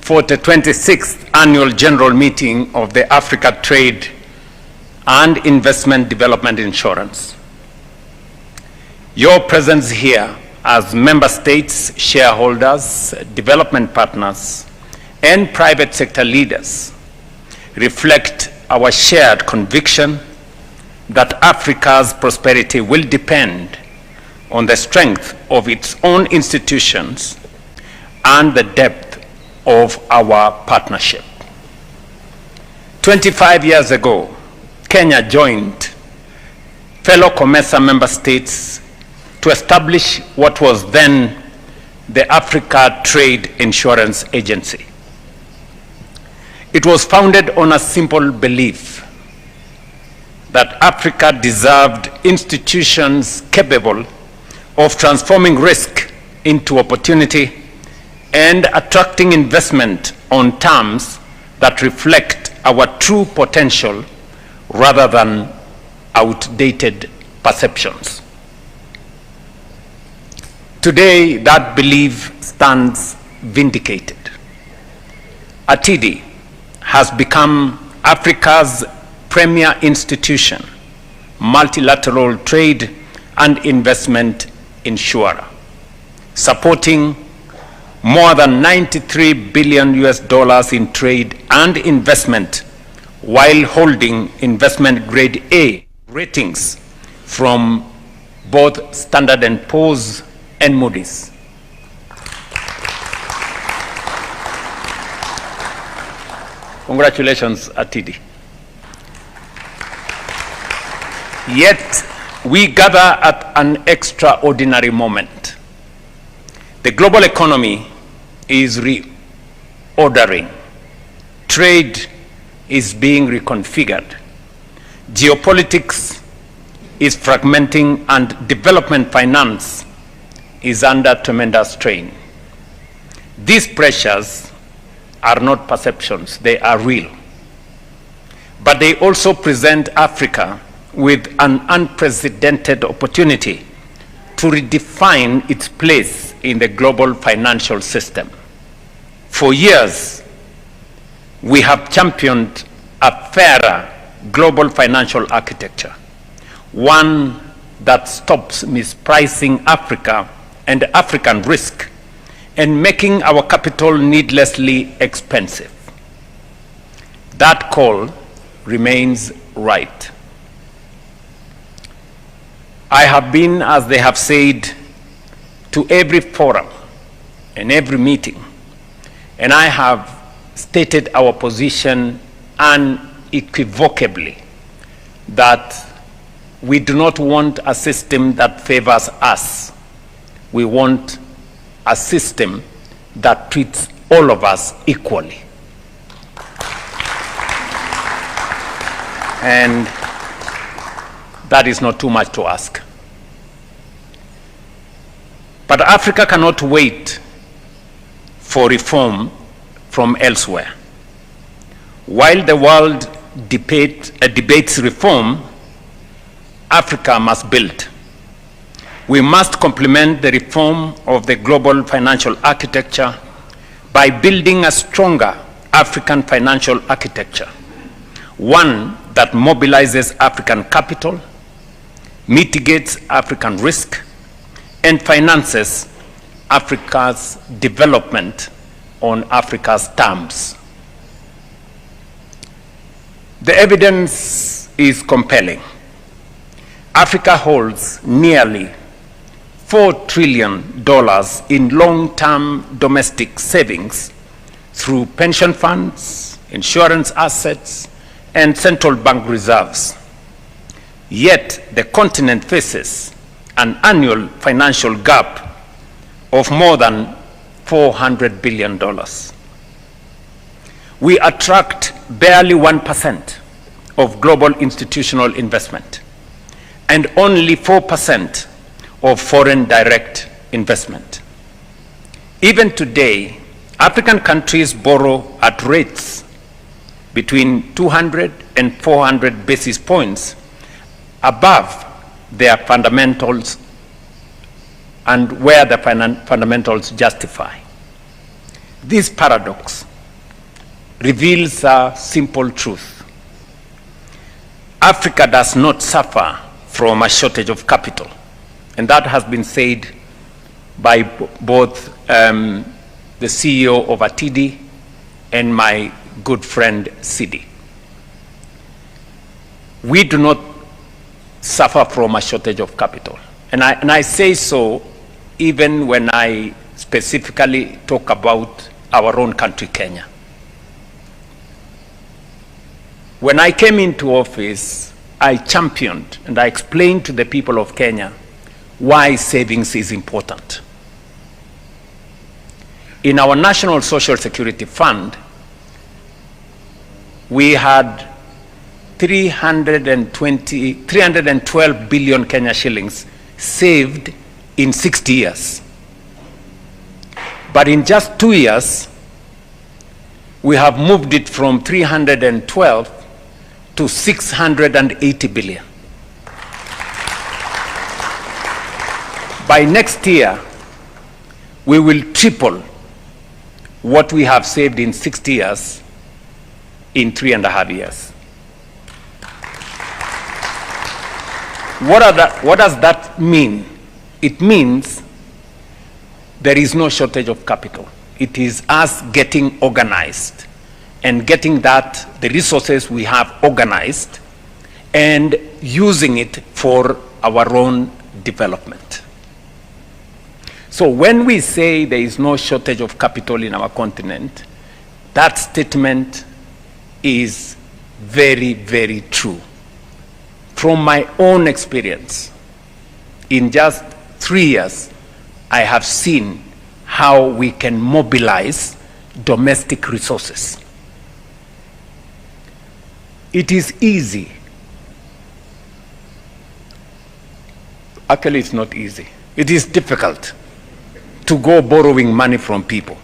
for the 26th Annual General Meeting of the Africa Trade and Investment Development Insurance. Your presence here as member states, shareholders, development partners, and private sector leaders reflect our shared conviction that Africa's prosperity will depend on the strength of its own institutions and the depth of our partnership. 25 years ago, Kenya joined fellow COMESA member states to establish what was then the Africa Trade Insurance Agency. It was founded on a simple belief that Africa deserved institutions capable of transforming risk into opportunity and attracting investment on terms that reflect our true potential rather than outdated perceptions. Today, that belief stands vindicated. Atidi has become Africa's premier institution, multilateral trade and investment insurer, supporting more than $93 billion in trade and investment while holding investment grade A ratings from both Standard & Poor's and Moody's. Congratulations, Atidi. Yet, we gather at an extraordinary moment. The global economy is reordering. Trade is being reconfigured. Geopolitics is fragmenting, and development finance is under tremendous strain. These pressures are not perceptions, they are real. But they also present Africa with an unprecedented opportunity to redefine its place in the global financial system. For years, we have championed a fairer global financial architecture, one that stops mispricing Africa and African risk and making our capital needlessly expensive. That call remains right. I have been, as they have said, to every forum and every meeting, and I have stated our position unequivocally that we do not want a system that favors us. We want a system that treats all of us equally. And that is not too much to ask. But Africa cannot wait for reform from elsewhere. While the world debates reform, Africa must build. We must complement the reform of the global financial architecture by building a stronger African financial architecture, one that mobilizes African capital, mitigates African risk, and finances Africa's development on Africa's terms. The evidence is compelling. Africa holds nearly $4 trillion in long-term domestic savings through pension funds, insurance assets, and central bank reserves. Yet the continent faces an annual financial gap of more than $400 billion. We attract barely 1% of global institutional investment and only 4% of foreign direct investment. Even today, African countries borrow at rates between 200 and 400 basis points above their fundamentals and where the fundamentals justify. This paradox reveals a simple truth. Africa does not suffer from a shortage of capital. And that has been said by both the CEO of Atidi and my good friend Sidi. We do not suffer from a shortage of capital. And I say so even when I specifically talk about our own country, Kenya. When I came into office, I championed and I explained to the people of Kenya why savings is important. In our National Social Security Fund, we had 312 billion Kenya shillings saved in 60 years. But in just 2 years, we have moved it from 312 to 680 billion. By next year, we will triple what we have saved in 60 years in 3.5 years. What does that mean? It means there is no shortage of capital. It is us getting organized and getting the resources we have organized and using it for our own development. So when we say there is no shortage of capital in our continent, that statement is very, very true. From my own experience, in just 3 years, I have seen how we can mobilize domestic resources. It is easy. Actually, it's not easy. It is difficult to go borrowing money from people.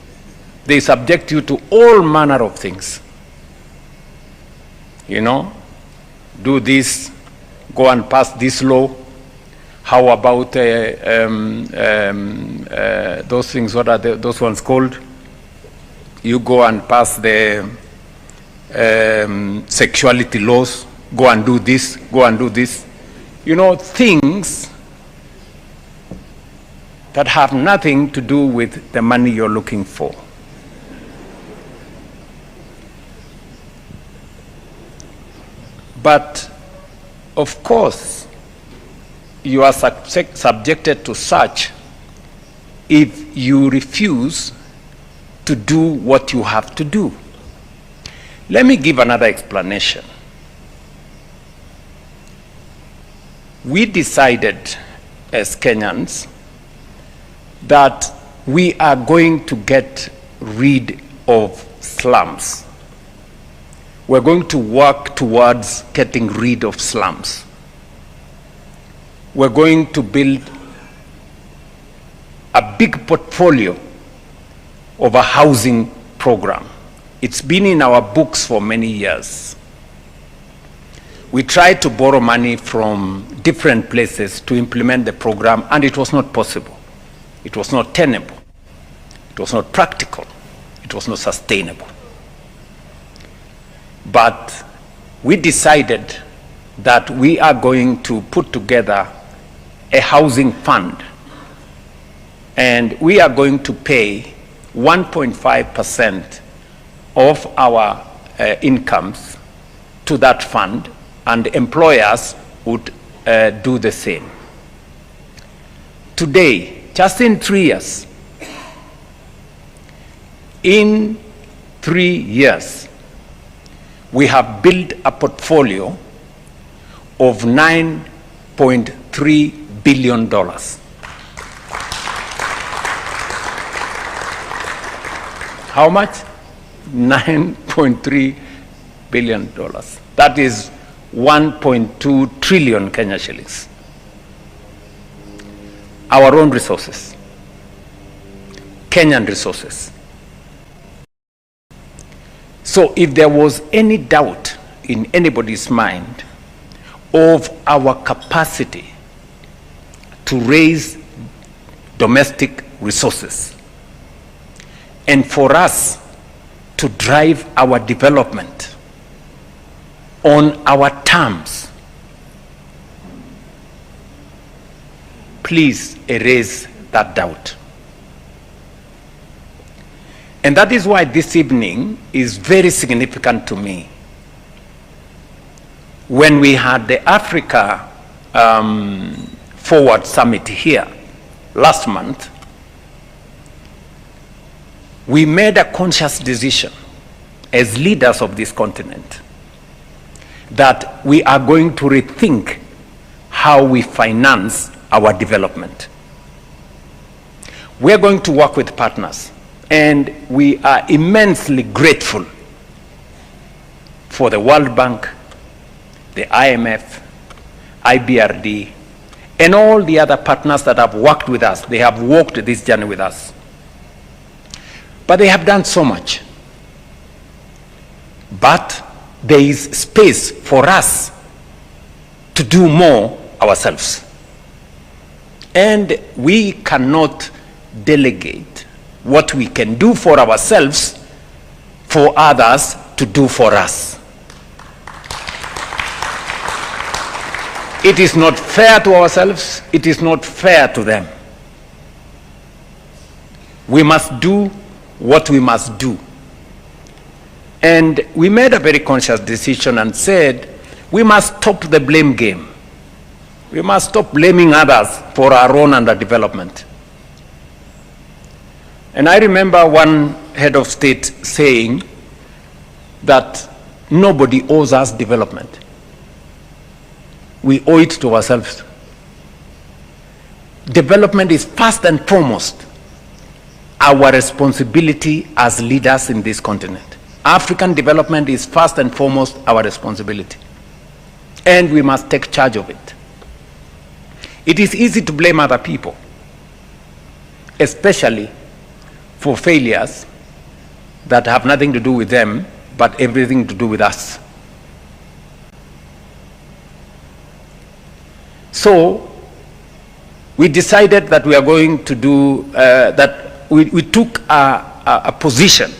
They subject you to all manner of things. You know, do this, go and pass this law. How about those things, what are those ones called? You go and pass the sexuality laws, go and do this, go and do this. You know, things that have nothing to do with the money you're looking for. But of course, you are subjected to such if you refuse to do what you have to do. Let me give another explanation. We decided as Kenyans that we are going to get rid of slums. We're going to work towards getting rid of slums. We're going to build a big portfolio of a housing program. It's been in our books for many years. We tried to borrow money from different places to implement the program, and it was not possible. It was not tenable. It was not practical. It was not sustainable. But we decided that we are going to put together a housing fund, and we are going to pay 1.5% of our incomes to that fund, and employers would do the same. Today, just in 3 years, we have built a portfolio of $9.3 billion. How much? $9.3 billion. That is 1.2 trillion Kenya shillings. Our own resources, Kenyan resources. So if there was any doubt in anybody's mind of our capacity to raise domestic resources and for us to drive our development on our terms, please erase that doubt. And that is why this evening is very significant to me. When we had the Africa Forward Summit here last month, we made a conscious decision as leaders of this continent that we are going to rethink how we finance our development. We are going to work with partners, and we are immensely grateful for the World Bank, the IMF, IBRD, and all the other partners that have worked with us. They have walked this journey with us. But they have done so much. But there is space for us to do more ourselves. And we cannot delegate what we can do for ourselves for others to do for us. It is not fair to ourselves. It is not fair to them. We must do what we must do. And we made a very conscious decision and said, we must stop the blame game. We must stop blaming others for our own underdevelopment. And I remember one head of state saying that nobody owes us development. We owe it to ourselves. Development is first and foremost our responsibility as leaders in this continent. African development is first and foremost our responsibility. And we must take charge of it. It is easy to blame other people, especially for failures that have nothing to do with them, but everything to do with us. So we decided that we are going to do, that we took a position,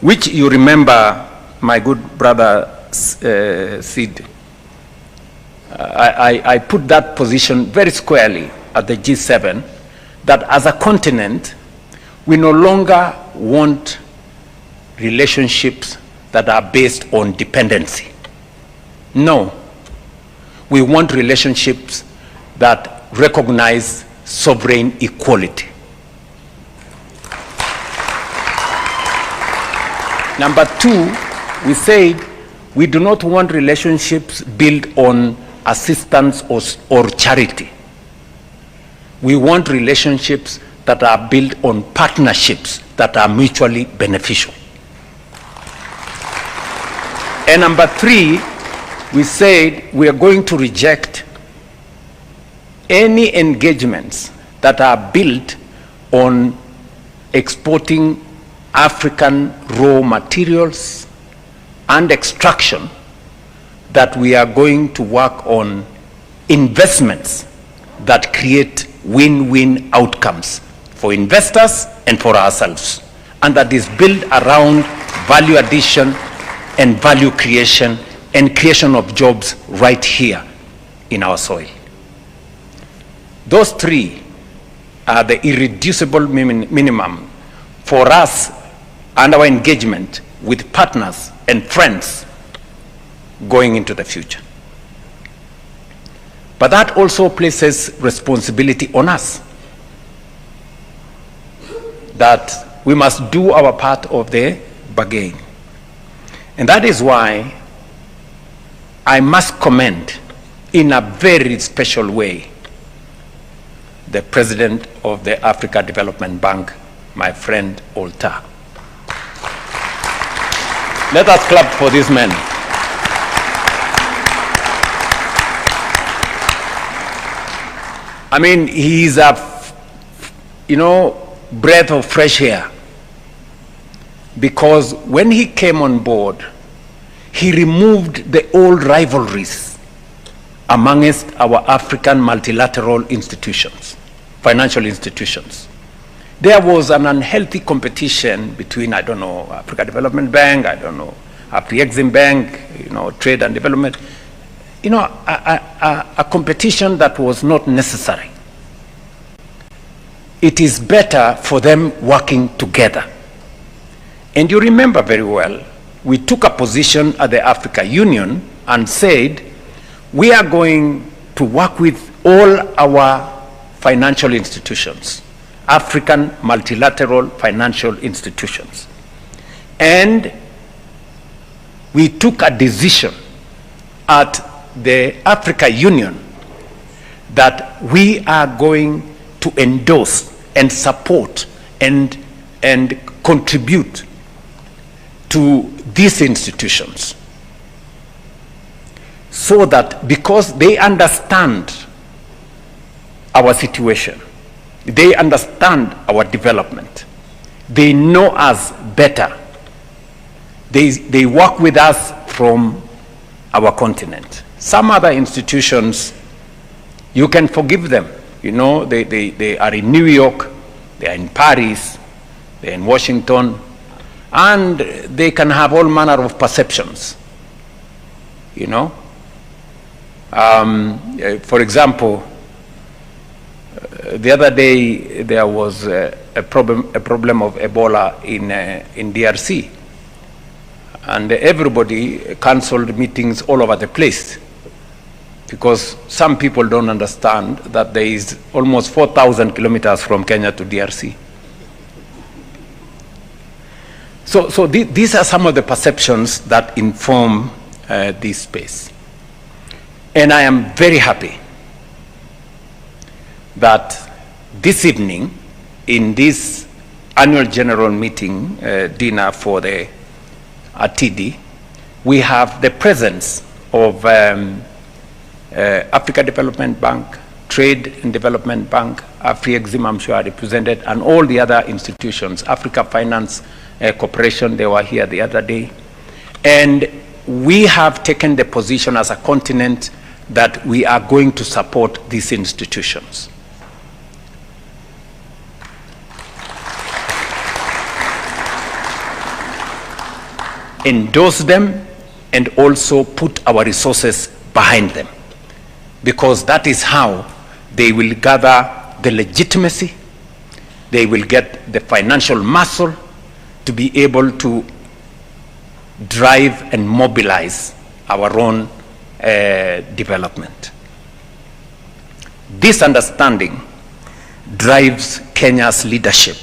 which you remember, my good brother Sid, I put that position very squarely at the G7, that as a continent, we no longer want relationships that are based on dependency. No. We want relationships that recognize sovereign equality. Number two, we said we do not want relationships built on assistance or charity. We want relationships that are built on partnerships that are mutually beneficial. And number three, we said we are going to reject any engagements that are built on exporting African raw materials and extraction, that we are going to work on investments that create win-win outcomes for investors and for ourselves, and that is built around value addition and value creation and creation of jobs right here in our soil. Those three are the irreducible minimum for us and our engagement with partners and friends going into the future. But that also places responsibility on us, that we must do our part of the bargain. And that is why I must commend in a very special way the President of the Africa Development Bank, my friend Olta. Let us clap for this man. I mean, he is a, breath of fresh air. Because when he came on board, he removed the old rivalries amongst our African multilateral institutions, financial institutions. there was an unhealthy competition between, I don't know, Africa Development Bank, I don't know, Afri-Exim Bank, Trade and Development, a competition that was not necessary. It is better for them working together. And you remember very well, we took a position at the Africa Union and said, we are going to work with all our financial institutions, African multilateral financial institutions. And we took a decision at the Africa Union that we are going to endorse and support and contribute to these institutions, so that because they understand our situation, they understand our development, they know us better, they work with us from our continent. Some other institutions, you can forgive them. They are in New York, they are in Paris, they are in Washington, and they can have all manner of perceptions. For example, the other day there was a problem of Ebola in DRC, and everybody cancelled meetings all over the place, because some people don't understand that there is almost 4,000 kilometers from Kenya to DRC. So these are some of the perceptions that inform this space. And I am very happy that this evening, in this annual general meeting dinner for the Atidi, we have the presence of Africa Development Bank, Trade and Development Bank, Afri-Exim, I'm sure, are represented, and all the other institutions, Africa Finance Corporation, they were here the other day. And we have taken the position as a continent that we are going to support these institutions. Endorse them and also put our resources behind them, because that is how they will gather the legitimacy, they will get the financial muscle to be able to drive and mobilize our own development. This understanding drives Kenya's leadership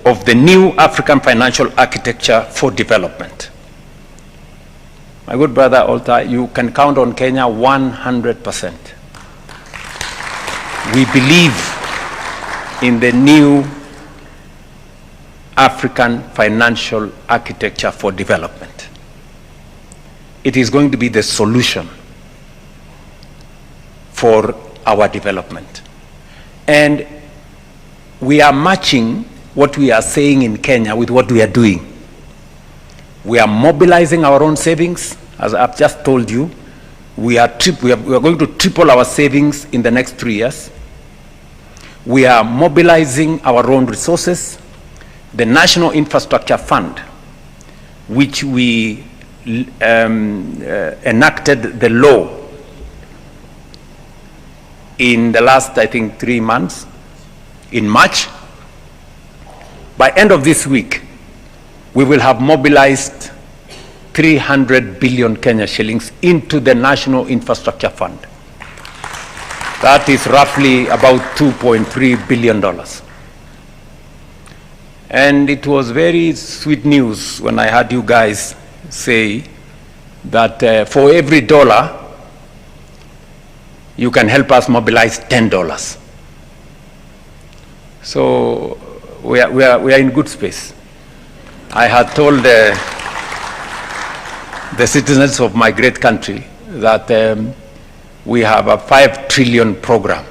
of the new African financial architecture for development. My good brother Olta, you can count on Kenya 100%. We believe in the new African financial architecture for development. It is going to be the solution for our development. And we are matching what we are saying in Kenya with what we are doing. We are mobilizing our own savings. As I've just told you, we are going to triple our savings in the next 3 years. We are mobilizing our own resources. The National Infrastructure Fund, which we enacted the law in the last, I think, 3 months, in March. By end of this week, we will have mobilized 300 billion Kenya shillings into the National Infrastructure Fund. That is roughly about $2.3 billion. And it was very sweet news when I heard you guys say that for every dollar, you can help us mobilize $10. So we are in good space. I had told the citizens of my great country that we have a 5 trillion program.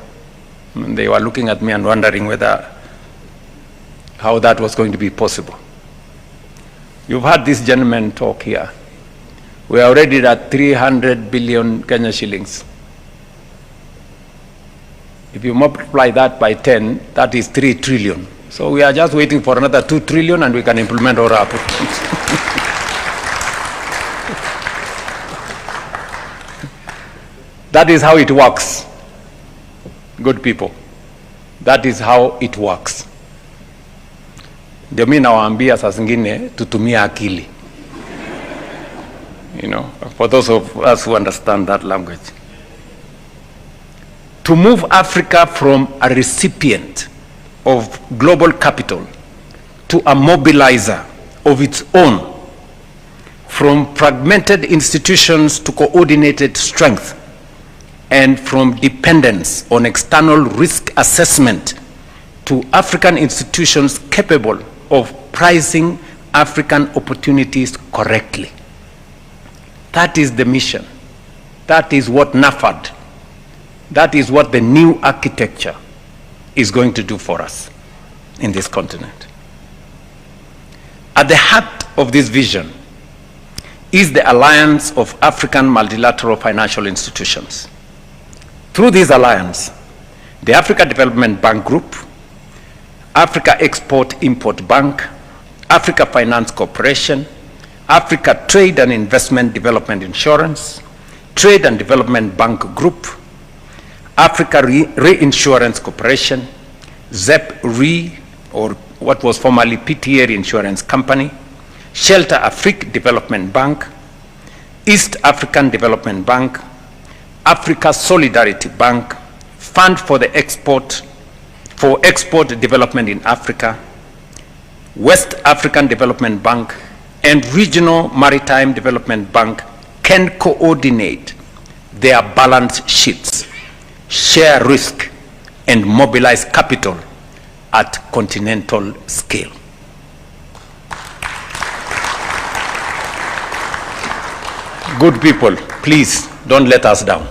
And they were looking at me and wondering how that was going to be possible. You've heard this gentleman talk here. We are already at 300 billion Kenya shillings. If you multiply that by 10, that is 3 trillion So we are just waiting for another 2 trillion and we can implement all our programs. That is how it works, good people. That is how it works. Ndio mimi nawaambia saa zingine tutumia akili. You know, for those of us who understand that language. To move Africa from a recipient of global capital to a mobilizer of its own, from fragmented institutions to coordinated strength, and from dependence on external risk assessment to African institutions capable of pricing African opportunities correctly. That is the mission. That is what NAFAD, that is what the new architecture is going to do for us in this continent. At the heart of this vision is the alliance of African multilateral financial institutions. Through this alliance, the Africa Development Bank Group, Africa Export-Import Bank, Africa Finance Corporation, Africa Trade and Investment Development Insurance, Trade and Development Bank Group, Africa Reinsurance Corporation, ZEP Re, or what was formerly PTA Reinsurance Company, Shelter Afrique Development Bank, East African Development Bank, Africa Solidarity Bank, Fund for the Export Development in Africa, West African Development Bank, and Regional Maritime Development Bank can coordinate their balance sheets, share risk, and mobilize capital at continental scale. Good people, please don't let us down.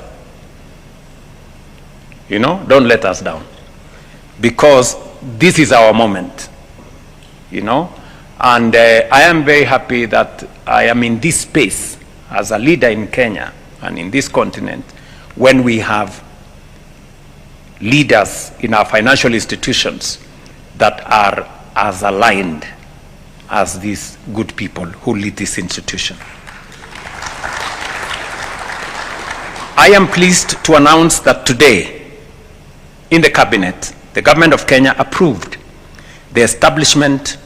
You know, don't let us down. Because this is our moment, you know. And I am very happy that I am in this space as a leader in Kenya and in this continent when we have leaders in our financial institutions that are as aligned as these good people who lead this institution. I am pleased to announce that today, in the cabinet, the government of Kenya approved the establishment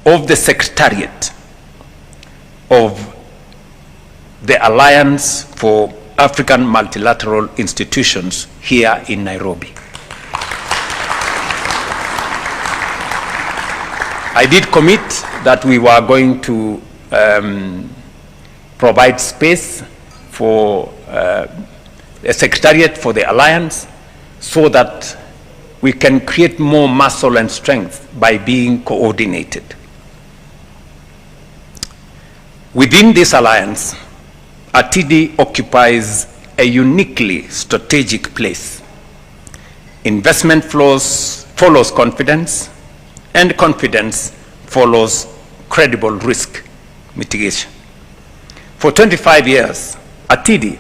of the Secretariat of the Alliance for African Multilateral Institutions here in Nairobi. I did commit that we were going to provide space for a secretariat for the alliance so that we can create more muscle and strength by being coordinated. Within this alliance, Atidi occupies a uniquely strategic place. Investment follows confidence, and confidence follows credible risk mitigation. For 25 years, Atidi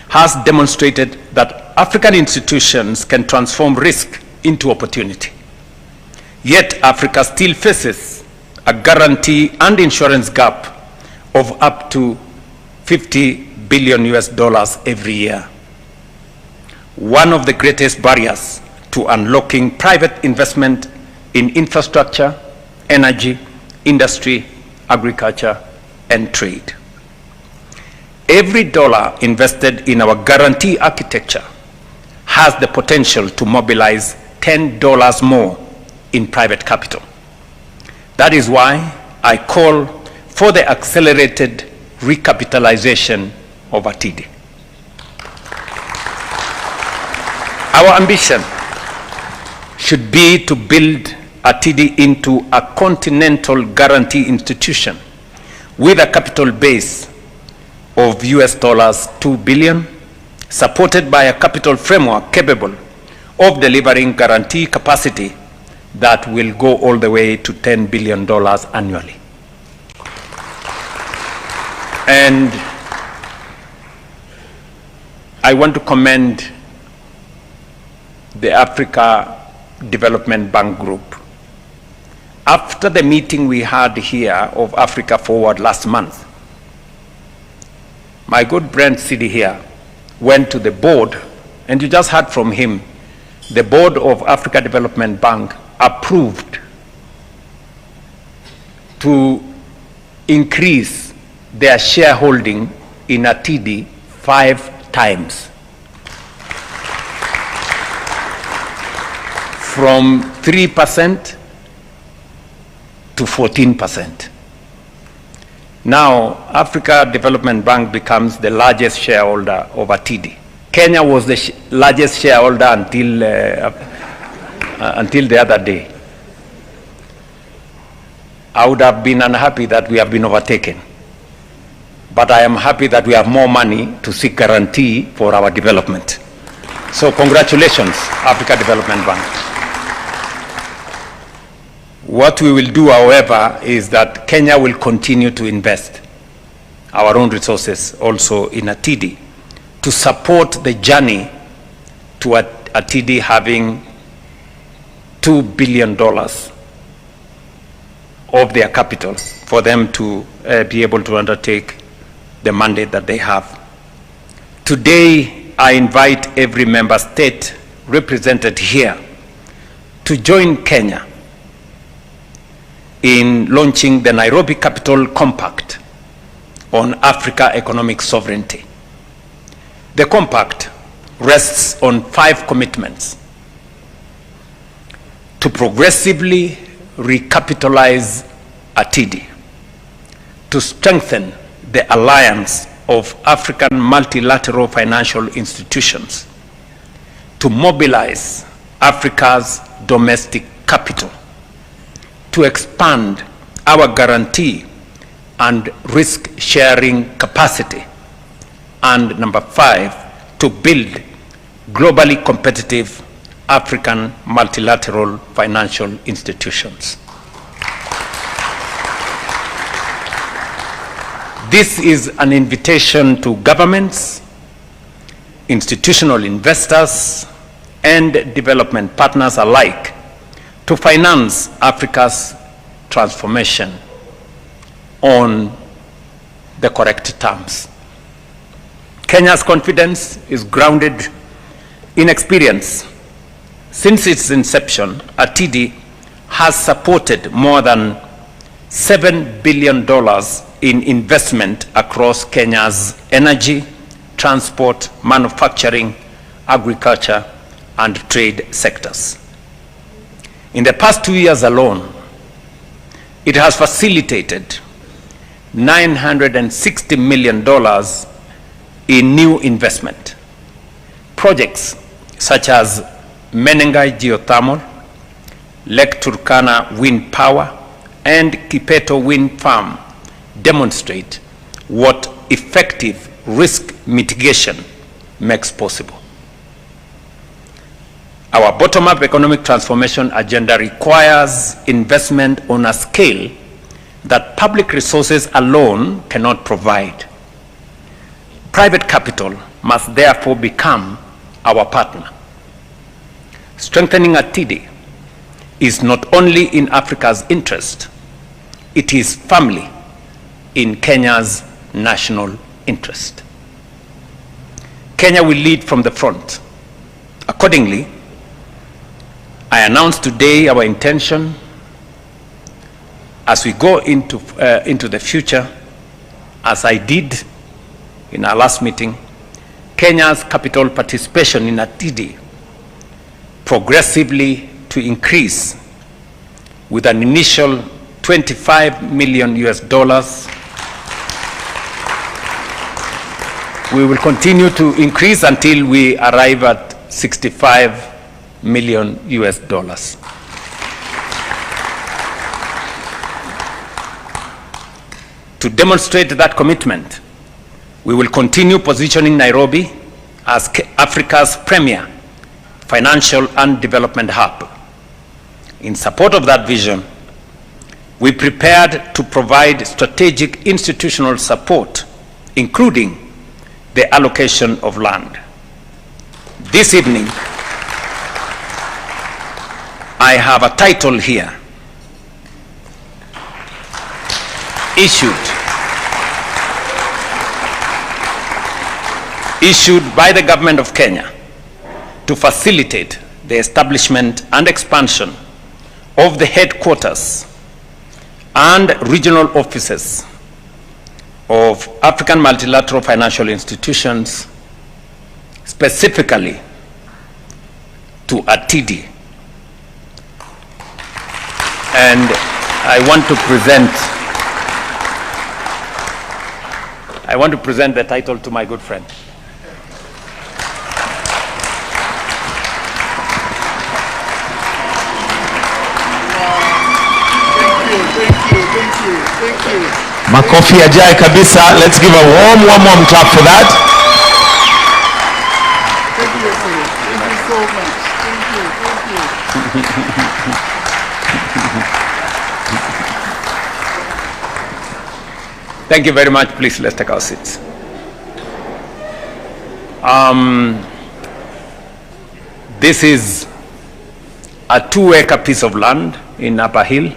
has demonstrated that African institutions can transform risk into opportunity. Yet Africa still faces a guarantee and insurance gap of up to $50 billion every year. One of the greatest barriers to unlocking private investment in infrastructure, energy, industry, agriculture, and trade. Every dollar invested in our guarantee architecture has the potential to mobilize $10 more in private capital. That is why I call for the accelerated recapitalization of Atidi. Our ambition should be to build Atidi into a continental guarantee institution with a capital base of $2 billion, supported by a capital framework capable of delivering guarantee capacity that will go all the way to $10 billion annually. And I want to commend the Africa Development Bank Group After the meeting we had here of Africa Forward last month, my good Brent Sidi here went to the board, and you just heard from him, the board of Africa Development Bank approved to increase their shareholding in Atidi 5 times. From 3% to 14%. Now, Africa Development Bank becomes the largest shareholder of Atidi. Kenya was the largest shareholder until the other day. I would have been unhappy that we have been overtaken. But I am happy that we have more money to seek guarantee for our development. So congratulations, Africa Development Bank. What we will do, however, is that Kenya will continue to invest our own resources also in Atidi to support the journey to Atidi having $2 billion of their capital for them to be able to undertake the mandate that they have. Today, I invite every member state represented here to join Kenya in launching the Nairobi Capital Compact on Africa economic sovereignty. The compact rests on 5 commitments: to progressively recapitalize Atidi, to strengthen the alliance of African multilateral financial institutions, to mobilize Africa's domestic capital, to expand our guarantee and risk-sharing capacity, and number 5, to build globally competitive African multilateral financial institutions. This is an invitation to governments, institutional investors, and development partners alike to finance Africa's transformation on the correct terms. Kenya's confidence is grounded in experience. Since its inception, Atidi has supported more than $7 billion in investment across Kenya's energy, transport, manufacturing, agriculture, and trade sectors. In the past 2 years alone, it has facilitated $960 million in new investment. Projects such as MATIANG'I geothermal, Lake Turkana wind power, and Kipeto wind farm demonstrate what effective risk mitigation makes possible. Our bottom-up economic transformation agenda requires investment on a scale that public resources alone cannot provide. Private capital must therefore become our partner. Strengthening Atidi is not only in Africa's interest, it is firmly in Kenya's national interest. Kenya will lead from the front. Accordingly, I announce today our intention as we go into the future, as I did in our last meeting, Kenya's capital participation in Atidi progressively to increase with an initial $25 million. We will continue to increase until we arrive at $65 million. To demonstrate that commitment, we will continue positioning Nairobi as Africa's premier financial and development hub. In support of that vision, we prepared to provide strategic institutional support, including the allocation of land. This evening, I have a title here issued by the government of Kenya to facilitate the establishment and expansion of the headquarters and regional offices of African multilateral financial institutions, specifically to Atidi. And I want to present the title to my good friend. Thank you. Makofi yajae kabisa. Let's give a warm clap for that. Thank you, sir. Thank you so much. Thank you. Thank you very much. Please, let's take our seats. This is a 2-acre piece of land in Upper Hill,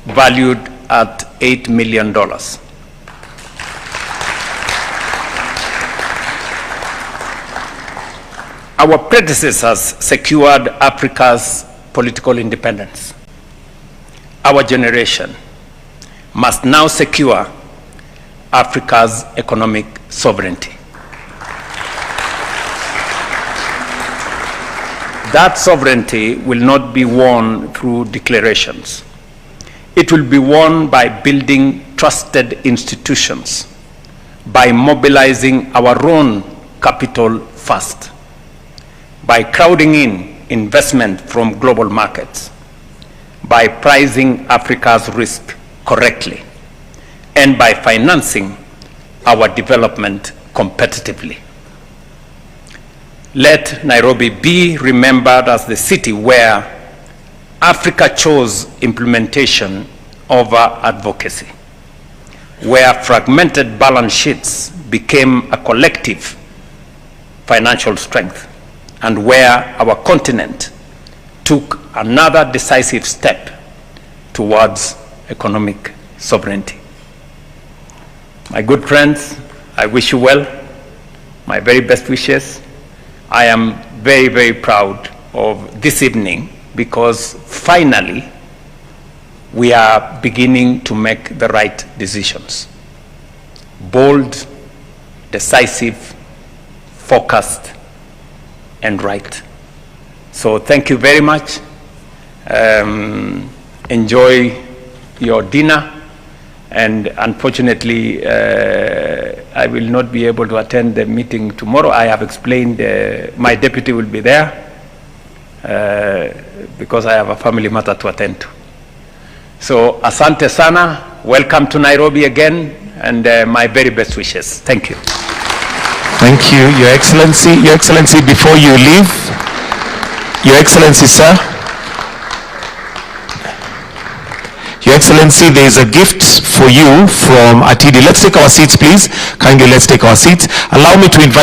valued at $8 million. Our predecessors secured Africa's political independence. Our generation must now secure Africa's economic sovereignty. That sovereignty will not be won through declarations. It will be won by building trusted institutions, by mobilizing our own capital first, by crowding in investment from global markets, by pricing Africa's risk correctly, and by financing our development competitively. Let Nairobi be remembered as the city where Africa chose implementation over advocacy, where fragmented balance sheets became a collective financial strength, and where our continent took another decisive step towards economic sovereignty. My good friends, I wish you well. My very best wishes. I am very, very proud of this evening because finally we are beginning to make the right decisions. Bold, decisive, focused, and right. So thank you very much. Enjoy your dinner. And unfortunately, I will not be able to attend the meeting tomorrow. I have explained my deputy will be there because I have a family matter to attend to. So asante sana, welcome to Nairobi again, and my very best wishes. Thank you. Thank you, Your Excellency. Your Excellency, before you leave, Your Excellency, sir. Your Excellency, there is a gift for you from Atidi. Let's take our seats, please. Kindly, let's take our seats. Allow me to invite